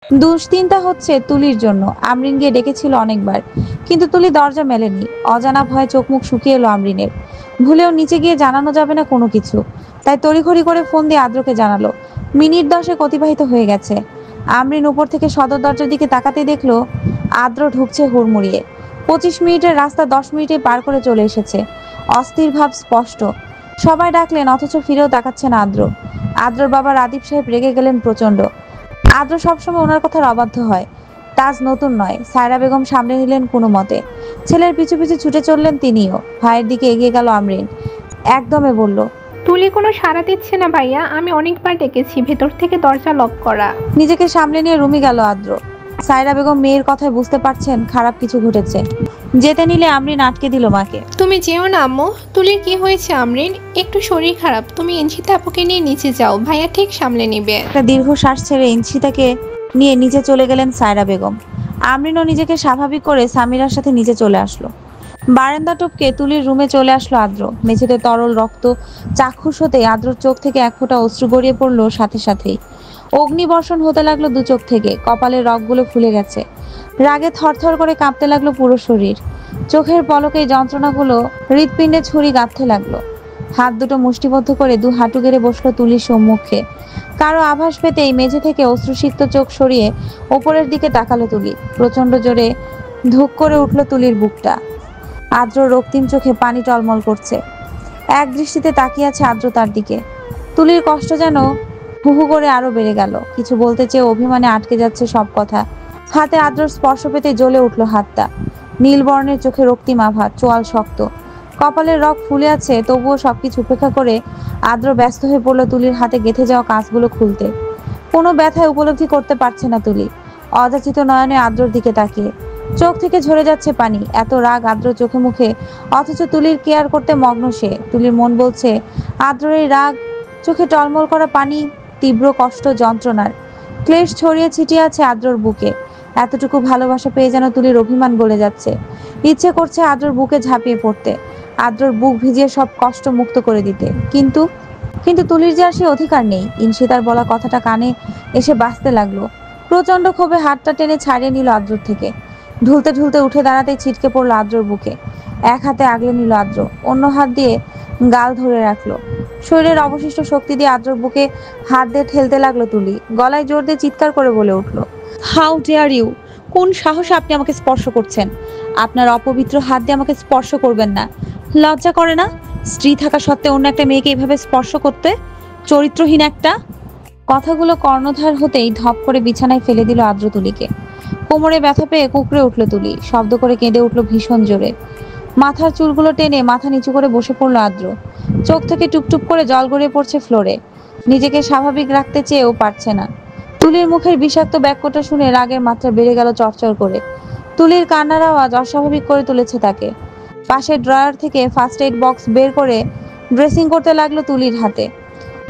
দুশ্চিন্তা হচ্ছে তুলির জন্য। আমরিন গিয়ে ডেকেছিল অনেকবার, কিন্তু তুলি দরজা মেলেনি। অজানা ভয়ে চোখ মুখ শুকিয়ে এলো আমরিনের। ভুলেও নিচে গিয়ে জানানো যাবে না কোনো কিছু, তাই তড়িঘড়ি করে ফোন দিয়ে আদ্রকে জানালো। মিনিট 10 অতিবাহিত হয়ে গেছে। আমরিন উপর থেকে সদর দরজার দিকে তাকাতে দেখলো আদ্র ঢুকছে হুড়মুড়িয়ে। 25 মিনিটের রাস্তা 10 মিনিটে পার করে চলে এসেছে। অস্থির ভাব স্পষ্ট। সবাই ডাকলেন অথচ ফিরেও তাকাচ্ছে না আদ্র। আদ্রর বাবা রাদীপ সাহেব রেগে গেলেন প্রচন্ড। আদ্র সবসময় ওনার কথার অবাধ্য হয়। তাজ নতুন নয়। সায়রা বেগম সামনে নিলেন কোনো মতে। ছেলের পিছু পিছু ছুটে চললেন তিনিও। ভাইয়ের দিকে এগিয়ে গেল আমরিন। একদমে বলল, তুলি কোনো সাড়া দিচ্ছে না ভাইয়া, আমি অনেকবার ডেকেছি, ভেতর থেকে দরজা লক করা। নিজেকে সামলে নিয়ে রুমে গেল আদ্র। সায়রা বেগম মেয়ের কথায় বুঝতে পারছেন খারাপ কিছু ঘটেছে। যেতে নিলে আমরিন আটকে দিল মাকে। তুমি যেও না আম্মু। তুলির কি হয়েছে আমরিন? একটু শরীর খারাপ, তুমি ইঞ্চিতা আপুকে নিয়ে নিচে যাও, ভাইয়া ঠিক সামলে নিবে। একটা দীর্ঘ শ্বাস ছেড়ে ইঞ্চিতাকে নিয়ে নিচে চলে গেলেন সায়রা বেগম। আমরিনও নিজেকে স্বাভাবিক করে সামিরার সাথে নিচে চলে আসলো। বারান্দা টপকে তুলির রুমে চলে আসলো আদ্র। মেঝেতে তরল রক্ত চাক্ষুষ হতে আদ্রর চোখ থেকে এক ফোঁটা অশ্রু গড়িয়ে পড়লো সাথে সাথেই। অগ্নিবর্ষণ হতে লাগলো দু চোখ থেকে। কপালের রগগুলো ফুলে গেছে। রাগে থরথর করে কাঁপতে লাগলো পুরো শরীর। চোখের পলকে যন্ত্রণাগুলো হৃৎপিণ্ডে ছুরি গাঁথতে লাগলো। হাত দুটো মুষ্টিবদ্ধ করে দু হাঁটু গেড়ে বসলো তুলির সম্মুখে। কারো আভাস পেতেই মেঝে থেকে অশ্রুসিক্ত চোখ সরিয়ে ওপরের দিকে তাকালো তুলি। প্রচন্ড জোরে ধুক করে উঠল তুলির বুকটা। আদ্র রক্তিম চোখে পানি টলমল করছে। এক দৃষ্টিতে তাকিয়ে আছে আদ্র তার দিকে। তুলির কষ্ট যেন হু হু করে আরো বেড়ে গেল। কিছু বলতে চেয়ে অভিমানে আটকে যাচ্ছে সব কথা। হাতে আদ্রর স্পর্শ পেতে জ্বলে উঠল হাতটা। নীল বর্ণের চোখে রক্তিম আভা, চোয়াল শক্ত, কপালের রগ ফুলে আছে। তবুও সবকিছু উপেক্ষা করে আদ্র ব্যস্ত হয়ে পড়লো তুলির হাতে গেঁথে যাওয়া কাঁচগুলো খুলতে। কোনো ব্যথায় উপলব্ধি করতে পারছে না তুলি। অযাচিত নয়নে আদ্রর দিকে তাকিয়ে চোখ থেকে ঝরে যাচ্ছে পানি। এত রাগ আদ্র চোখে মুখে, অথচ তুলির কেয়ার করতে মগ্ন সে। তুলির মন বলছে আদ্রর এই রাগ, চোখে টলমল করা পানি, তীব্র কষ্ট, যন্ত্রণার ক্লেশ ছড়িয়ে ছিটিয়ে আছে আদ্রর বুকে। এতটুকু ভালোবাসা পেয়ে যেন তুলির অভিমান গলে যাচ্ছে। ইচ্ছে করছে আদ্রর বুকে ঝাঁপিয়ে পড়তে, আদ্রর বুক ভিজিয়ে সব কষ্ট মুক্ত করে দিতে। কিন্তু কিন্তু তুলির যে আর সে অধিকার নেই। ইনশিতার বলা কথাটা কানে এসে বাজতে লাগলো। প্রচন্ড ক্ষোভে হাতটা টেনে ছাড়িয়ে নিল আদ্রর থেকে। ঢুলতে ঢুলতে উঠে দাঁড়াতেই ছিটকে পড়লো আদ্রর বুকে। এক হাতে আগলে নিল আদ্র, অন্য হাত দিয়ে গাল ধরে রাখলো। শরীরের অবশিষ্ট শক্তি দিয়ে আদ্রর বুকে হাত দিয়ে ঠেলতে লাগলো তুলি। গলায় জোর দিয়ে চিৎকার করে বলে উঠলো, হাউ ডেয়ার ইউ! কোন সাহসে আপনি আমাকে স্পর্শ করছেন? আপনার অপবিত্র হাত দিয়ে আমাকে স্পর্শ করবেন না। লজ্জা করে না স্ত্রী থাকা সত্ত্বেও অন্য একটা মেয়েকে এভাবে স্পর্শ করতে? চরিত্রহীন একটা! কথাগুলো কর্ণধার হতেই ধপ করে বিছানায় ফেলে দিল আদ্র তুলিকে। কোমরে ব্যথা পেয়ে কুঁকড়ে উঠল তুলি। শব্দ করে কেঁদে উঠল ভীষণ জোরে। মাথার চুলগুলো টেনে মাথা নিচু করে বসে পড়লো আদ্র। চোখ থেকে টুপটুপ করে জল গড়িয়ে পড়ছে ফ্লোরে। নিজেকে স্বাভাবিক রাখতে চেয়েও পারছে না। তুলির মুখের বিষাক্ত বাক্যটা শুনে রাগের মাত্রা বেড়ে গেল চরচর করে। তুলির কান্নার আওয়াজ অস্বাভাবিক করে তুলেছে তাকে। পাশের ড্রয়ার থেকে ফার্স্ট এইড বক্স বের করে ড্রেসিং করতে লাগলো তুলির হাতে।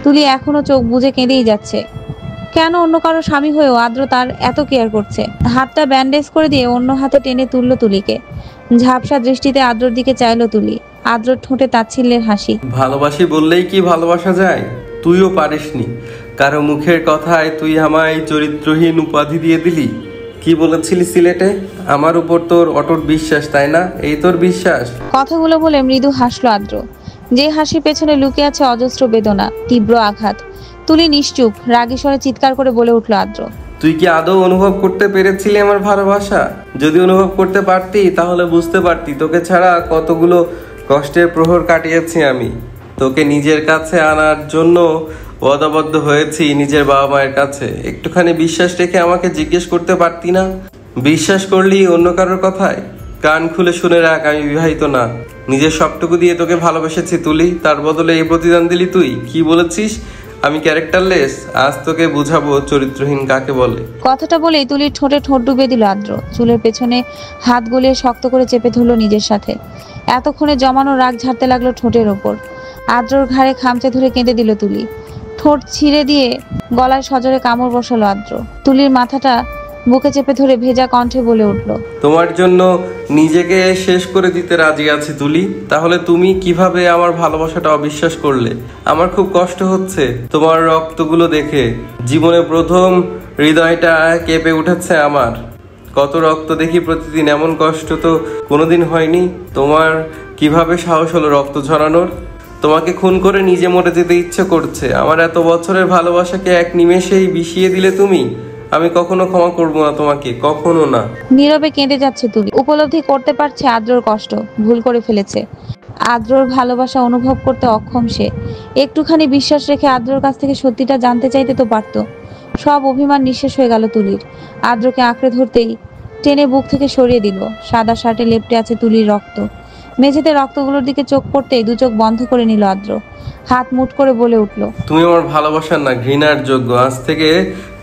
তুলি এখনো চোখ বুজে কেঁদেই যাচ্ছে। কেন অন্য কারো স্বামী হয়েও আদ্র তার এত কেয়ার করছে? হাতটা ব্যান্ডেজ করে দিয়ে অন্য হাতে টেনে তুললো তুলিকে। ঝাপসা দৃষ্টিতে আদ্রর দিকে চাইলো তুলি। আদ্রর ঠোঁটে তাচ্ছিল্যের হাসি। ভালোবাসি বললেই কি ভালোবাসা যায়? তুইও পারিসনি। কারো মুখের কথায় তুই আমায় চরিত্রহীন উপাধি দিয়ে দিলি। কি বলেছিলি সিলেটে? আমার উপর তোর অটুট বিশ্বাস, তাই না? এই তোর বিশ্বাস? কথাগুলো বলে মৃদু হাসলো আদ্র, যে হাসির পেছনে লুকিয়ে আছে অজস্র বেদনা, তীব্র আঘাত। তুলি নিশ্চুপ। রাগী স্বরে চিৎকার করে বলে উঠল আদ্র, তুই কি আদৌ অনুভব করতে পেরেছিলি আমার ভালোবাসা? যদি অনুভব করতে পারতি তাহলে বুঝতে পারতি তোকে ছাড়া কতগুলো কষ্টের প্রহর কাটিয়েছি আমি। তোকে নিজের কাছে আনার জন্য ওয়াদাবদ্ধ হয়েছি নিজের বাবা মায়ের কাছে। একটুখানি বিশ্বাস রেখে আমাকে জিজ্ঞেস করতে পারতি না? বিশ্বাস করলি অন্য কারোর কথায়? কান খুলে শুনে রাখ, আমি বিবাহিত না। নিজের সবটুকু দিয়ে তোকে ভালোবেসেছি তুলি, তার বদলে এই প্রতিদান দিলি তুই। কি বলেছিস আমি ক্যারেক্টারলেস? আজ তোকে বুঝাবো চরিত্রহীন কাকে বলে। কথাটা বলেই তুলির ঠোঁটে ঠোঁট ডুবিয়ে দিল আদ্র। চুলের পেছনে হাত গলিয়ে শক্ত করে চেপে ধরলো নিজের সাথে। এতক্ষণে জমানো রাগ ঝাড়তে লাগলো ঠোঁটের ওপর। আদ্রর ঘাড়ে খামচে ধরে কেঁদে দিল তুলি। ঠোঁট ছিঁড়ে দিয়ে গলায় সজোরে কামড় বসালো আদ্র। তুলির মাথাটা বুকে চেপে ধরে ভেজা কণ্ঠে বলে উঠল, তোমার জন্য নিজেকে শেষ করে দিতে রাজি আছি তুলি। তাহলে তুমি কিভাবে আমার ভালোবাসাটা অবিশ্বাস করলে? আমার খুব কষ্ট হচ্ছে তোমার রক্তগুলো দেখে। জীবনে প্রথম হৃদয়টা কেঁপে উঠেছে আমার। কত রক্ত দেখি প্রতিদিন, এমন কষ্ট তো কোনোদিন হয়নি। তোমার কিভাবে সাহস হলো রক্ত ঝরানোর? তোমাকে খুন করে নিজে মরে যেতে ইচ্ছে করছে। আমার এত বছরের ভালোবাসাকে এক নিমেষেই বিষিয়ে দিলে তুমি। আমি কখনো ক্ষমা করবো না তোমাকে, কখনো না। নীরবে কেঁদে যাচ্ছে তুলি। উপলব্ধি করতে পারছে আদ্রর কষ্ট, ভুল করে ফেলেছে। আদ্রর ভালোবাসা অনুভব করতে অক্ষম সে। একটুখানি বিশ্বাস রেখে আদ্রর কাছ থেকে সত্যিটা জানতে চাইতে তো পারতো। সব অভিমান নিঃশেষ হয়ে গেল তুলির। আদ্রকে আঁকড়ে ধরতেই টেনে বুক থেকে সরিয়ে দিল। সাদা শার্টে লেপ্টে আছে তুলির রক্ত। মেঝেতে রক্তগুলোর দিকে চোখ পড়তেই দু চোখ বন্ধ করে নিল আদ্র। হাত মুঠ করে বলে উঠল, তুমি আমার ভালোবাসার না, ঘৃণার যোগ্য। আজ থেকে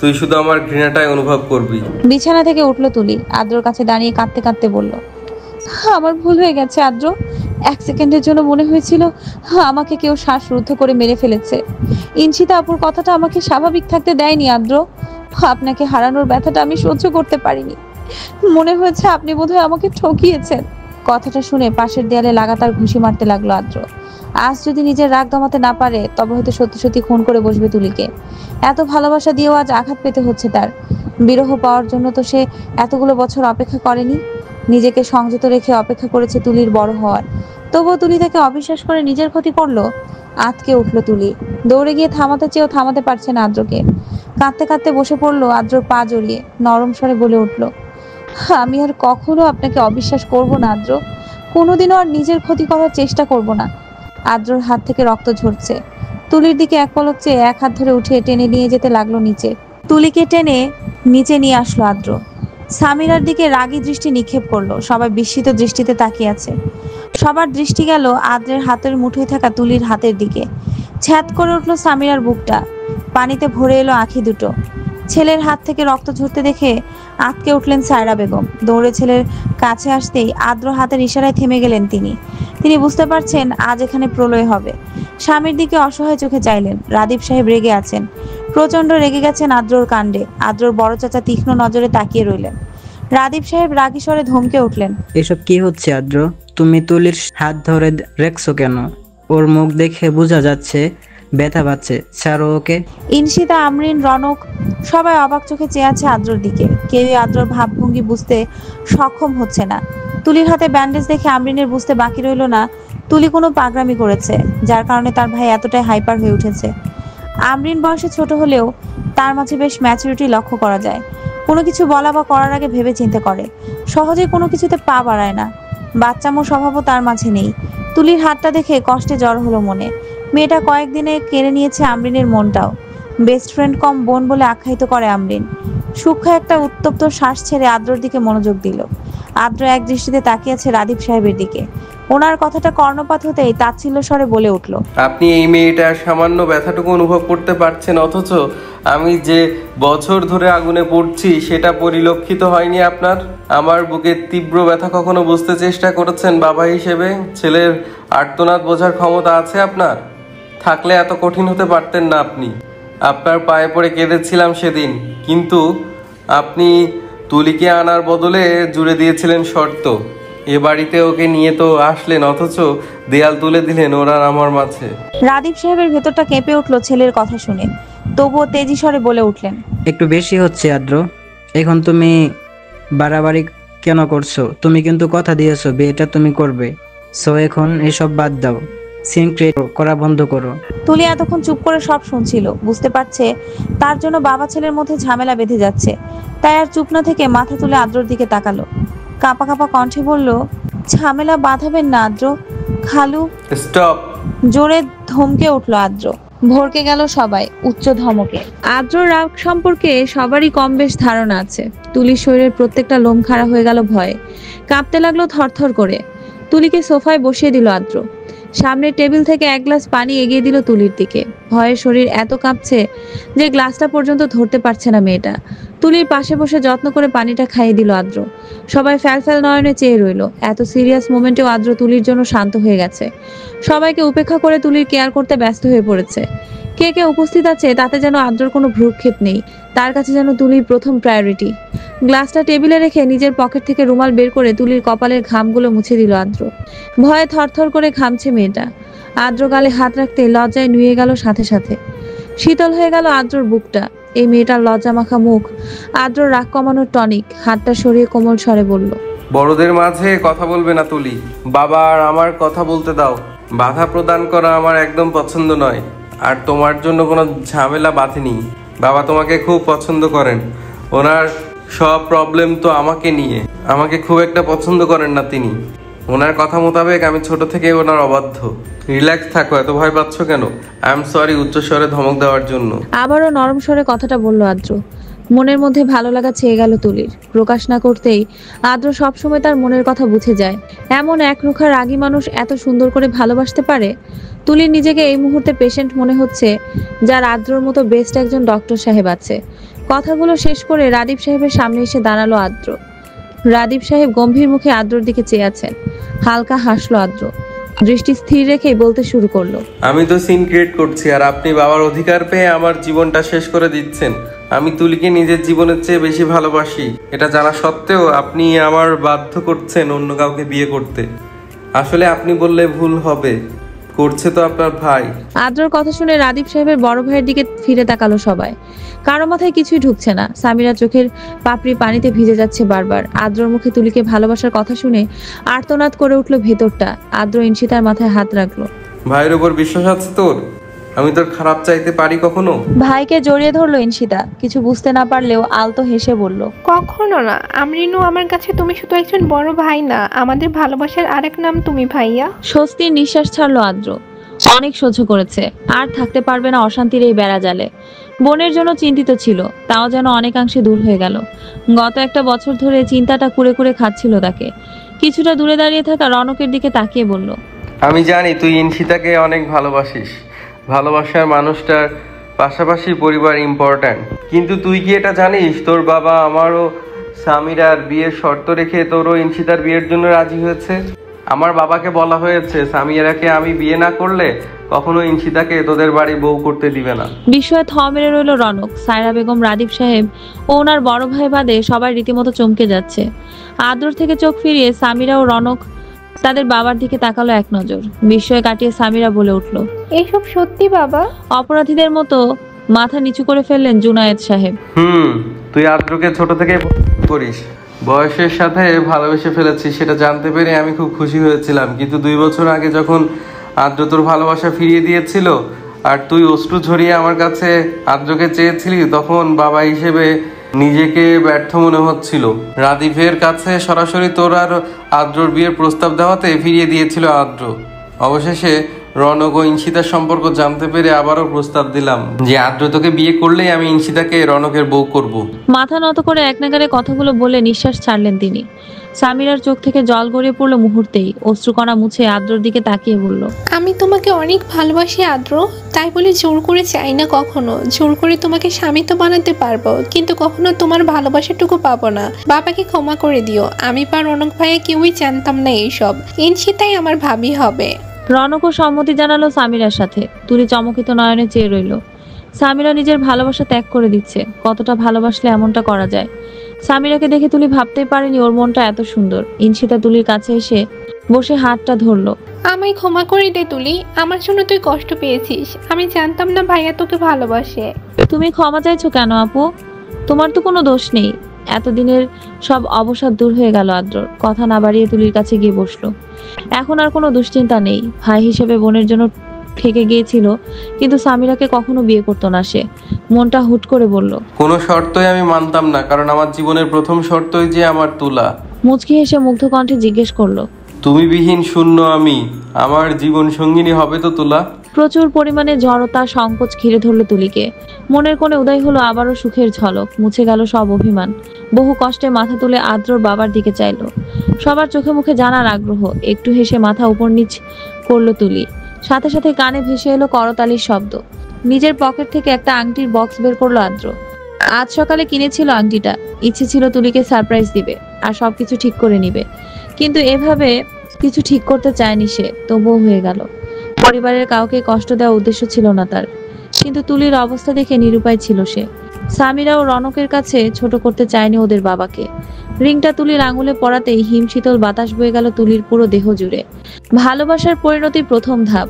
তুই শুধু আমার ঘৃণাটাই অনুভব করবি। বিছানা থেকে উঠল তুলি। আদ্রর কাছে দাঁড়িয়ে কাঁদতে কাঁদতে বলল, আমার ভুল হয়ে গেছে আদ্র। এক সেকেন্ডের জন্য মনে হয়েছিল আমাকে কেউ শ্বাসরুদ্ধ করে মেরে ফেলেছে। ইনশিতা আপুর কথাটা আমাকে স্বাভাবিক থাকতে দেয়নি আদ্র। আপনাকে হারানোর ব্যথাটা আমি সহ্য করতে পারিনি। মনে হয়েছে আপনি বোধহয় আমাকে ঠকিয়েছেন। কথাটা শুনে পাশের দেয়ালে লাগাতার ঘুষি মারতে লাগলো আদ্র। আজ যদি নিজের রাগ দমাতে না পারে তবে হয়তো সত্যি সত্যি খুন করে বসবে তুলিকে। এত ভালোবাসা দিয়েও আজ আঘাত পেতে হচ্ছে তার। বিরহ পাওয়ার জন্য তো সে এতগুলো বছর অপেক্ষা করেনি। নিজেকে সংযত রেখে অপেক্ষা করেছে তুলির বড় হওয়ার। তবুও তুলি তাকে অবিশ্বাস করে নিজের ক্ষতি করলো। আতকে উঠলো তুলি। দৌড়ে গিয়ে থামাতে চেয়েও থামাতে পারছে না আদ্রকে। কাঁদতে কাঁদতে বসে পড়লো আদ্রর পা জড়িয়ে। নরম স্বরে বলে উঠলো, আমি আর কখনো আপনাকে অবিশ্বাস করব না আদ্র। কোনোদিনও আর নিজের ক্ষতি করার চেষ্টা করব না। আদ্রর হাত থেকে রক্ত ঝরছে। তুলির দিকে এক পলক চেয়ে এক হাত ধরে উঠে টেনে নিয়ে যেতে লাগলো নিচে। তুলিকে টেনে নিচে নিয়ে আসলো আদ্র। সামিরার দিকে রাগী দৃষ্টি নিক্ষেপ করলো। সবাই বিস্মিত দৃষ্টিতে তাকিয়ে আছে। সবার দৃষ্টি গেল আদ্রের হাতের মুঠোয় থাকা তুলির হাতের দিকে। ছ্যাদ করে উঠলো সামিরার বুকটা। পানিতে ভরে এলো আঁখি দুটো। ছেলের হাত থেকে রক্ত ঝরতে দেখে আটকে উঠলেন সায়রা বেগম। দৌড়ে ছেলের কাছে আসতেই আদ্র হাতের ইশারায় থেমে গেলেন তিনি বুঝতে পারছেন আজ এখানে প্রলয় হবে। স্বামীর দিকে অসহায় চোখে চাইলেন। রাদীপ সাহেব রেগে আছেন, প্রচন্ড রেগে গেছেন আদ্রর কাণ্ডে। আদ্রর বড় চাচা তীক্ষ্ণ নজরে তাকিয়ে রইলেন। রাদীপ সাহেব রাগী স্বরে ধমকে উঠলেন, এসব কি হচ্ছে আদ্র? তুমি তুলির হাত ধরে রেখছো কেন? ওর মুখ দেখে বোঝা যাচ্ছে ব্যথা পাচ্ছে। ছাড়ো ওকে। ইনশিতা, আমরিন, রনক সবাই অবাক চোখে চেয়ে আছে আদ্রর দিকে। কেউই আদ্রর ভাবভঙ্গি বুঝতে সক্ষম হচ্ছে না। তুলির হাতে ব্যান্ডেজ দেখে আমরিনের বুঝতে বাকি রইল না তুলি কোনো পাগড়ামি করেছে, যার কারণে তার ভাই এতটাই হাইপার হয়ে উঠেছে। আমরিন বয়সে ছোট হলেও তার মাঝে বেশ ম্যাচুরিটি লক্ষ্য করা যায়। কোনো কিছু বলা বা করার আগে ভেবে চিন্তে করে। সহজে কোনো কিছুতে পা বাড়ায় না। বাচ্চামো স্বভাবও তার মাঝে নেই। তুলির হাতটা দেখে কষ্টে জ্বর হলো মনে। মেয়েটা কয়েকদিনে কেড়ে নিয়েছে আমরিনের মনটাও। বেস্ট ফ্রেন্ড কম বোন বলে আখ্যায়িত করে আমরিন। সূক্ষ্ম একটা উত্তপ্ত শ্বাস ছেড়ে আদ্রর দিকে মনোযোগ দিল। আদ্র এক দৃষ্টিতে তাকিয়েছে রাদীপ সাহেবের দিকে। ওনার কথাটা কর্ণপাত হতেই তাচ্ছিল্য স্বরে বলে উঠল, আপনি এই মেয়েটার সামান্য ব্যথাটুকু অনুভব করতে পারছেন, অথচ আমি যে বছর ধরে আগুনে পড়ছি সেটা পরিলক্ষিত হয়নি আপনার? আমার বুকের তীব্র ব্যথা কখনো বুঝতে চেষ্টা করেছেন বাবা হিসেবে? ছেলের আর্তনাদ বোঝার ক্ষমতা আছে আপনার? থাকলে এত কঠিন হতে পারতেন না আপনি। আপনার পায়ে পড়ে কেঁদেছিলাম সেদিন, কিন্তু আপনি তুলিকে আনার বদলে জুড়ে দিয়েছিলেন শর্ত। এ বাড়িতে ওকে নিয়ে তো আসলেন, অথচ দেয়াল তুলে দিলেন ওরা আমার মাঝে। রাদীপ সাহেবের ভেতরটা কেঁপে উঠল ছেলের কথা শুনে। তবুও তেজি স্বরে বলে উঠলেন, একটু বেশি হচ্ছে আদ্র। এখন তুমি বাড়াবাড়ি কেন করছো? তুমি কিন্তু কথা দিয়েছো বিয়েটা তুমি করবে। সো এখন এসব বাদ দাও, সিন ক্রিয়েট করা বন্ধ করো। তুলি এতক্ষণ চুপ করে সব শুনছিল। বুঝতে পারছে তার জন্য বাবা ছেলের মধ্যে ঝামেলা বেঁধে যাচ্ছে। তাই আর চুপ না থেকে মাথা তুলে আদ্রর দিকে তাকালো। কাঁপা কাঁপা কণ্ঠে বলল, ঝামেলা বাঁধাবেন না আদ্র। খালু। স্টপ! জোরে ধমকে উঠলো আদ্র। ভরকে গেল সবাই উচ্চ ধমকে। আদ্রর রাগ সম্পর্কে সবারই কম বেশ ধারণা আছে। তুলির শরীরের প্রত্যেকটা লোম খাড়া হয়ে গেল ভয়ে। কাঁপতে লাগলো থরথর করে। তুলিকে সোফায় বসিয়ে দিল আদ্র। সামনের টেবিল থেকে এক গ্লাস পানি এগিয়ে দিল তুলির দিকে। ভয়ে শরীর এত কাঁপছে যে গ্লাসটা পর্যন্ত ধরতে পারছে না মেয়েটা। তুলির পাশে বসে যত্ন করে পানিটা খাইয়ে দিল আদ্র। সবাই ফ্যালফ্যাল নয়নে চেয়ে রইল। এত সিরিয়াস মোমেন্টেও আদ্র তুলির জন্য শান্ত হয়ে গেছে। সবাইকে উপেক্ষা করে তুলির কেয়ার করতে ব্যস্ত হয়ে পড়েছে। কে কে উপস্থিত আছে তাতে যেন আদ্রর কোনো ভ্রুক্ষেপ নেই। তার কাছে যেন তুলির প্রথম প্রায়োরিটি। গ্লাসটা টেবিলে রেখে নিজের পকেট থেকে রুমাল বের করে তুলির কপালের ঘামগুলো মুছে দিল আদ্র। ভয়ে থরথর করে ঘামছে মেয়েটা। আদ্র গালে হাত রাখতে লজ্জায় নুয়ে গেল সাথে সাথে। শীতল হয়ে গেল আদ্রর বুকটা। এই মেয়েটার লজ্জামাখা মুখ আদ্র রাগ কমানোর টনিক। হাতটা সরিয়ে কোমল স্বরে বলল, বড়দের মাঝে কথা বলবে না তুলি। বাবা আর আমার কথা বলতে দাও। বাধা প্রদান করা আমার একদম পছন্দ নয়। আর তোমার জন্য কোনো ঝামেলা বাঁধেনি। বাবা তোমাকে খুব পছন্দ করেন। ওনার সব প্রবলেম তো আমাকে নিয়ে। আমাকে খুব একটা পছন্দ করেন না তিনি। ওনার কথা মোতাবেক আমি ছোট থেকে ওনার অবাধ্য। রিল্যাক্স থাকো, এত ভয় পাচ্ছ কেন? আই এম সরি উচ্চস্বরে ধমক দেওয়ার জন্য। আবারও নরম স্বরে কথাটা বলল আদ্র। মনের মধ্যে ভালো লাগা ছেয়ে গেল তুলির। প্রকাশ না করতেই আদ্র সবসময় তার মনের কথা বুঝে যায়। এমন একরুখা রাগী মানুষ এত সুন্দর করে ভালোবাসতে পারে। তুলির নিজেকে এই মুহূর্তে পেশেন্ট মনে হচ্ছে, যার আদ্রর মতো বেস্ট একজন ডক্টর সাহেব আছে। কথাগুলো শেষ করে রাদীপ সাহেবের সামনে এসে দাঁড়ালো আদ্র। রাদীপ সাহেব গম্ভীর মুখে আদ্রর দিকে চেয়ে আছেন। হালকা হাসলো আদ্র, দৃষ্টি স্থির রেখেই বলতে শুরু করলো, আমি তো সিন ক্রিয়েট করছি আর আপনি বাবার অধিকার পেয়ে আমার জীবনটা শেষ করে দিচ্ছেন। আমি তুলিকে নিজের জীবনের চেয়ে বেশি ভালোবাসি। এটা জানা সত্ত্বেও আপনি আমার বাধ্য করছেন অন্য কাউকে বিয়ে করতে। আসলে আপনি বললে ভুল হবে, করছে তো আপনার ভাই। আদ্রর কথা শুনে রাদীপ সাহেবের বড় ভাইয়ের দিকে ফিরে তাকালো সবাই। কারো মাথায় কিছুই ঢুকছে না। সামিরা চোখের পাপড়ি পানিতে ভিজে যাচ্ছে বারবার। আদ্রর মুখে তুলিকে ভালোবাসার কথা শুনে আর্তনাদ করে উঠলো ভেতরটা। আদ্র ইনশিতার মাথায় হাত রাখলো। ভাইয়ের উপর বিশ্বাস আছে তোর? আমি তোর খারাপ চাইতে পারি কখনো? ভাইকে জড়িয়ে ধরলো ইনশিতা। কিছু বুঝতে না পারলেও আলতো হেসে বলল, কখনো না আমরিনু, আমার কাছে তুমি শুধু একজন বড় ভাই না, আমাদের ভালোবাসার আরেক নাম তুমি ভাইয়া। স্বস্তির নিঃশ্বাস ছাড়লো আদ্র। অনেক সহ্য করেছে, আর থাকতে পারবে না অশান্তির এই বেড়া জালে। বোনের জন্য চিন্তিত ছিল, তাও যেন অনেকাংশে দূর হয়ে গেল। গত একটা বছর ধরে চিন্তাটা কুরে কুরে খাচ্ছিল তাকে। কিছুটা দূরে দাঁড়িয়ে থাকা রনকের দিকে তাকিয়ে বলল, আমি জানি তুই ইনশিতাকে অনেক ভালোবাসিস। ভালোবাসার মানুষটার পাশাপাশি পরিবার ইম্পর্ট্যান্ট। কিন্তু তুই কি এটা জানিস তোর বাবা আমারও সামিরার বিয়ের শর্ত রেখে তোরও ইনশিতার বিয়ের জন্য রাজি হয়েছে? আমার বাবাকে বলা হয়েছে সামিরাকে আমি বিয়ে না করলে কখনো ইনশিতাকে তোদের বাড়ি বউ করতে দিবে না। বিস্ময়ে থ মেরে রইল রনক। সায়রা বেগম, রাদীপ সাহেব ও ওনার বড় ভাই বাদে সবাই রীতিমতো চমকে যাচ্ছে। আদ্রর থেকে চোখ ফিরিয়ে সামিরা ও রনক তাদের বাবার দিকে তাকালো এক নজর। বিস্ময় কাটিয়ে সামিরা বলে উঠল, এইসব সত্যি বাবা? অপরাধীদের মতো মাথা নিচু করে ফেললেন জুনায়েদ সাহেব। তুই আদ্রকে ছোট থেকে করিস, বয়সের সাথে ভালোবেসে ফেলেছিস, সেটা জানতে পেরে আমি খুব খুশি হয়েছিলাম। কিন্তু 2 বছর আগে যখন আদ্র তোর ভালোবাসা ফিরিয়ে দিয়েছিল আর তুই অশ্রু ঝরিয়ে আমার কাছে আদ্রকে চেয়েছিলি, তখন বাবা হিসেবে নিজেকে ব্যর্থ মনে হচ্ছিল। রাদীপের কাছে সরাসরি তোর আর আদ্রর বিয়ের প্রস্তাব দেওয়াতে ফিরিয়ে দিয়েছিল আদ্র। অবশেষে রনক ও ইনশিতার সম্পর্ক জানতে পেরে আবারও প্রস্তাব দিলাম যে আদ্র তোকে বিয়ে করলেই আমি ইনশিতাকে রনকের বউ করব। মাথা নত করে এক নাগারে কথাগুলো বলে নিঃশ্বাস ছাড়লেন তিনি। সামিরার চোখ থেকে জল গড়িয়ে পড়লো মুহূর্তেই। অশ্রুকণা মুছে আদ্রর দিকে তাকিয়ে বলল, আমি তোমাকে অনেক ভালোবাসি আদ্র, তাই বলে জোর করে চাই না কখনো। জোর করে তোমাকে স্বামী তো বানাতে পারবো, কিন্তু কখনো তোমার ভালোবাসাটুকু পাবো না। বাবাকে ক্ষমা করে দিও। আমি বা রনক ভাইয়া কেউই জানতাম না এইসব। ইনশিতাই আমার ভাবি হবে। রনকও সম্মতি জানালো সামিরার সাথে। তুলি চমকিত নয়নে চেয়ে রইল। সামিরা নিজের ভালোবাসা ত্যাগ করে দিচ্ছে। কতটা ভালোবাসলে এমনটা করা যায়? সামিরাকে দেখে তুলি ভাবতেই পারেনি ওর মনটা এত সুন্দর। ইনশিতা তুলির কাছে এসে বসে হাতটা ধরলো। আমায় ক্ষমা করে দে তুলি, আমার জন্য তুই কষ্ট পেয়েছিস। আমি জানতাম না ভাইয়া তোকে ভালোবাসে। তুমি ক্ষমা চাইছো কেন আপু? তোমার তো কোনো দোষ নেই। এতদিনের সব অবসাদ দূর হয়ে গেল আদ্রর। কথা না বাড়িয়ে তুলির কাছে গিয়ে বসলো। এখন আর কোনো দুশ্চিন্তা নেই। ভাই হিসেবে বোনের জন্য থেকে গিয়েছিল, কিন্তু সামিরাকে কখনো বিয়ে করতো না সে। মনটা হুট করে বলল, কোনো শর্তই আমি মানতাম না, কারণ আমার জীবনের প্রথম শর্তই যে আমার তুলা। মুচকি হেসে মুগ্ধ কণ্ঠে জিজ্ঞেস করলো, তুমি বিহীন শূন্য আমি, আমার জীবন সঙ্গিনী হবে তো তুলা? প্রচুর পরিমাণে জড়তা সংকোচ ঘিরে ধরলো তুলিকে। মনের কোণে উদয় হলো আবারও সুখের ঝলক। মুছে গেল সব অভিমান। বহু কষ্টে মাথা তুলে আদ্রর বাবার দিকে চাইলো। সবার চোখে মুখে জানার আগ্রহ। একটু হেসে মাথা উপর নিচ করলো তুলি। সাথে সাথে কানে ভেসে এলো করতালির শব্দ। নিজের পকেট থেকে একটা আংটির বক্স বের করলো আদ্র। আজ সকালে কিনেছিল আংটিটা। ইচ্ছে ছিল তুলিকে সারপ্রাইজ দিবে আর সবকিছু ঠিক করে নিবে, কিন্তু এভাবে কিছু ঠিক করতে চায়নি সে। তবুও হয়ে গেল। পরিবারের কাউকে কষ্ট দেওয়ার উদ্দেশ্য ছিল না তার, কিন্তু তুলির অবস্থা দেখে নিরুপায় ছিল সে। সামিরা ও রনকের কাছে ছোট করতে চায়নি ওদের বাবাকে। রিংটা তুলির আঙুলে পড়াতেই হিমশীতল বাতাস বয়ে গেল তুলির পুরো দেহ জুড়ে। ভালোবাসার পরিণতির প্রথম ধাপ।